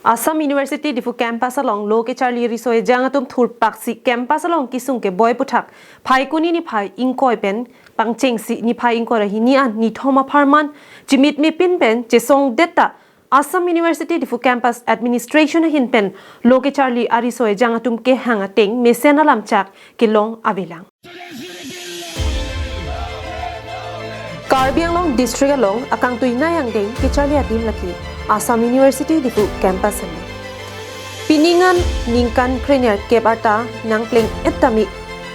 Assam University Diphu campus along lo ke charli risoe jangatum thurpak si campus along kisung ke boy puthak phai kuni ni phai ingkoi pen pangcheng si ni phai ingkoi rahi ni an ni thoma pharman jimit mi pin pen chesong deta Assam University Diphu campus administration hin pen lo ke charli arisoe jangatum ke hanga teng mesen alam chak ke long abelang Karbi Anglong district along akang tuinayang deng ke charli adim laki Assam University Diphu campus ani. Piningan ningkan premier kebarta nang pleng etami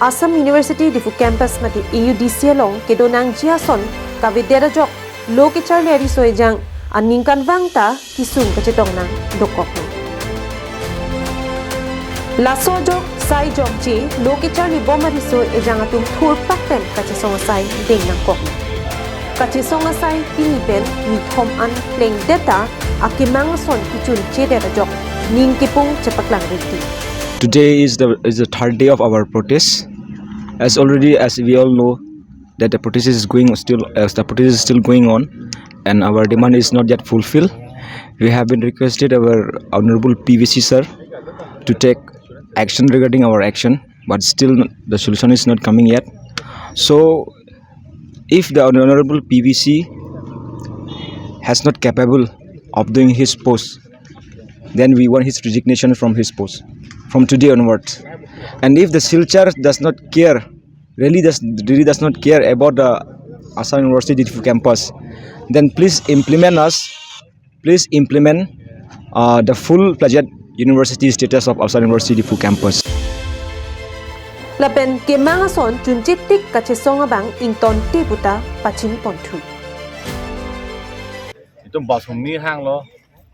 Assam University Diphu campus mati EUDC along kedonang jiason kavidera jok lo ke charli ari soejang aningkan wangta kisung kacetong nang dokok. Laso jok sai jok ji lo ke charli bomari so ejang atum thur pakten kachesong sai deng nang kok. Kachesong asai pinipen ni thom an pleng data akimang son kichun chede rajok ning kipung chepaklang riti. Today is the third day of our protest. As we all know that the protest is still going on, and our demand is not yet fulfilled. We have been requested our honorable PVC sir to take action regarding our action, but still the solution is not coming yet. So if the honorable PVC has not capable of doing his post, then we want his resignation from his post from today onwards. And if the Silchar does not care, really does not care about the Assam University Diphu campus, then please implement the full-fledged university status of Assam University Diphu campus. Lapen Kemang son junjitik kachesong abang ingtonte puta pachin pontu. Itu bas humni hang lo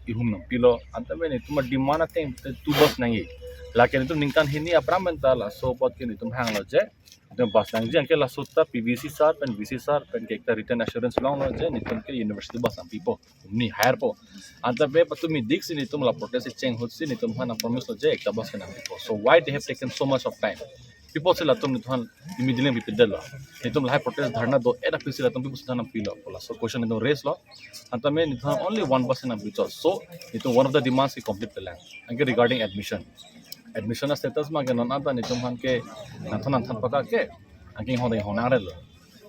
ihum nang pilo antame ni tuma dimana teng tu bas nangi lakin itu ningkan hini apramenta la so pot kin itu hang lo je itu bas nang je ke la sutta PVC sar pen VC sar pen ke ekta written assurance long lo je nitum ke university bas nang pipo humni hire po antame patumi diksi nitum la protest change hotsi nitum hana promise lo je ekta bas nang pipo. So why they have taken so much of time? People say latum nituhan immediately bipidel lo nitum lai protest dharna do eta pisi latum people sana pilo pola. So question nitum raise lo antame nituhan only 1% of bichos. So nitum one of the demands is complete the land and regarding admission status ma ke non anta nitum han ke nathan paka ke angking hodai honare lo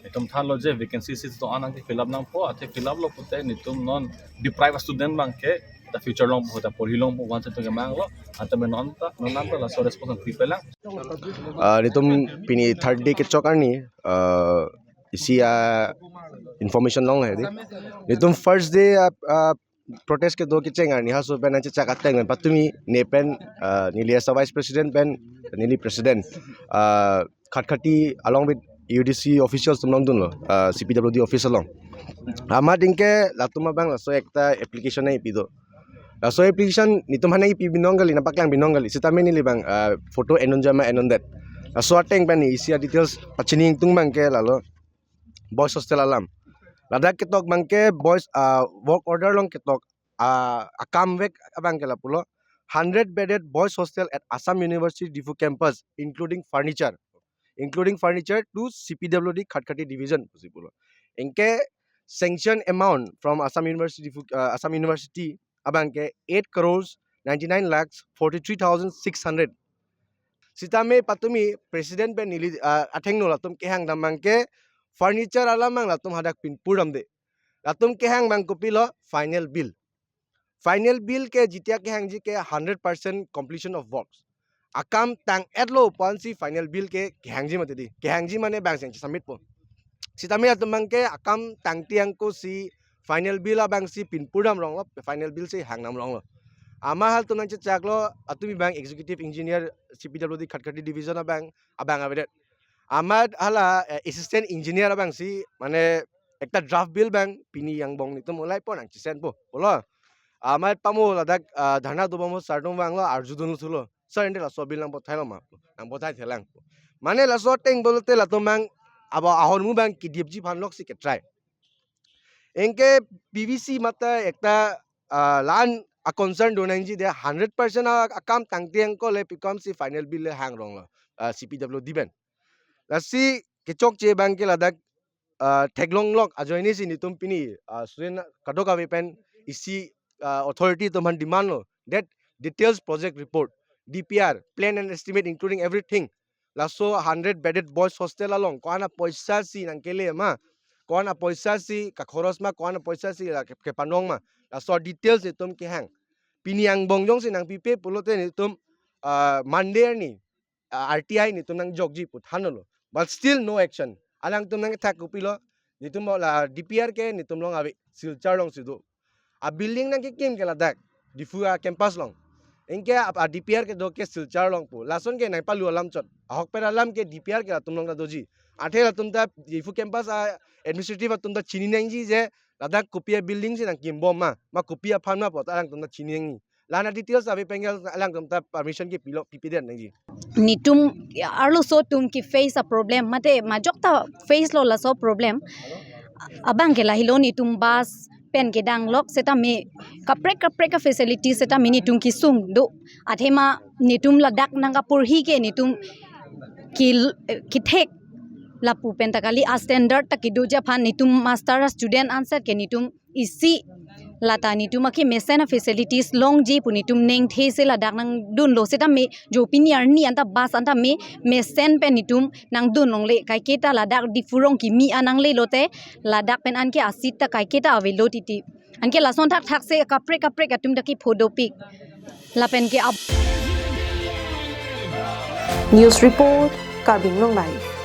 nitum than lo je vacancy is to anang ke fill up nang po athe fill up lo putte nitum non deprive student bang ke the future long hota poli long once to ke mang lo antame non anta la so responsible people lang nitum pini third day ke chokarni isi information long hai nitum first day protest ke do ke chengar ni haso pen anche chakat teng patumi ne pen nili as vice president pen nili president khatkhati along with UDC officials tumlong dun lo CPWD office along ama dingke latuma bang so ekta application ai pido so application nitum hanai pi binongali napaklang binongali sitame nili bang photo enonjama enondet so ateng pen isia details pachining tung bang ke lalo boys hostel alam ladak ketok bangke boys work order long ketok akam vek abang kela pulo 100 bedded boys hostel at Assam University Diphu campus including furniture to CPWD Khatkhati division pulo enke sanction amount from Assam University abang ke 8 crores 99 lakhs 43,600 sitame patumi president ben nili atheng no latum ke hang damang ke furniture alamang latum hadak pin puram de latum ke hang bang kopilo final bill ke jitia ke hang ji ke 100% completion of works akam tang etlo pansi final bill ke hang ji matedi ke hang ji mane bang seng submit po sitame latum bang ke akam tang tiang ko si final bill abang si pin puram rong lo final bill se hang nam rong lo ama hal tum nang chaklo atumi bang executive engineer CPWD Khatkhati division abang abedet Ahmad hala assistant engineer abang si mane ekta draft bill bang pini yang bong nitum ulai po nang chisen po bolo Ahmad pamo ladak dharna dobamo sartung bang lo arjudun sulo sir ende la so bill nang bothai lo ma nang bothai thelang mane la so teng bolote la tomang aba ahon mu bang kidipji phanlok si ke try enke PVC mata ekta lan a concern donang ji de 100% akam tangtiang ko le become si final bill le hang rong lo CPW diben lasi kechok che bang ke ladak theglong lok ajoini si nitum pini student kadoka wepen isi authority to man demand lo that details project report, DPR, plan and estimate including everything. Laso 100 bedded boys hostel along. Ko ana poisa si nang kele ma. Ko ana poisa si ka khoros ma, ko ana poisa si la ke panong ma. Laso details itum ki hang. Piniang bongjong si nang pipe pulote ni tum Monday ni RTI ni tum nang jogji put hanolo. But still no action. Alang tum nang thak upilo ni tum la DPR ke ni tum long avi silchar long sidu. A building nang ki kim ke la dak Diphu campus long. Inke a DPR ke do ke silchar long pu. Lason ke nang palu alam chot. Ahok per alam ke DPR ke tum long na doji. Athela tum ta Diphu campus administrative tum ta chini nang ji je ladak kopia building si nang kim bom ma kopia phan ma pot alang tum ta chini nang. Lana details avi pengel alang tum ta permission ke pilo PPD nang ji. Nitum arlo so tum ki face a problem mate majokta face lo la so problem abang ke lahilo nitum bas pen ke dang lok seta me kaprek ka facility seta mini tum ki sung do athema nitum la dak nanga purhi ke nitum ki thek lapu pentakali a standard takidu ja phan nitum master student answer ke nitum isi lata nitum ki mesena facilities long ji punitum neng the se la dak nang dun lo seta me jo piniar ni anta bas anta me mesen pe nitum nang dun long le kai keta la dak difurong ki mi anang le lote la dak pen an ke asit ta kai keta ave lo titi an ke la son thak se kapre atum da ki photo pic la pen ke News report, Karbing Long Live.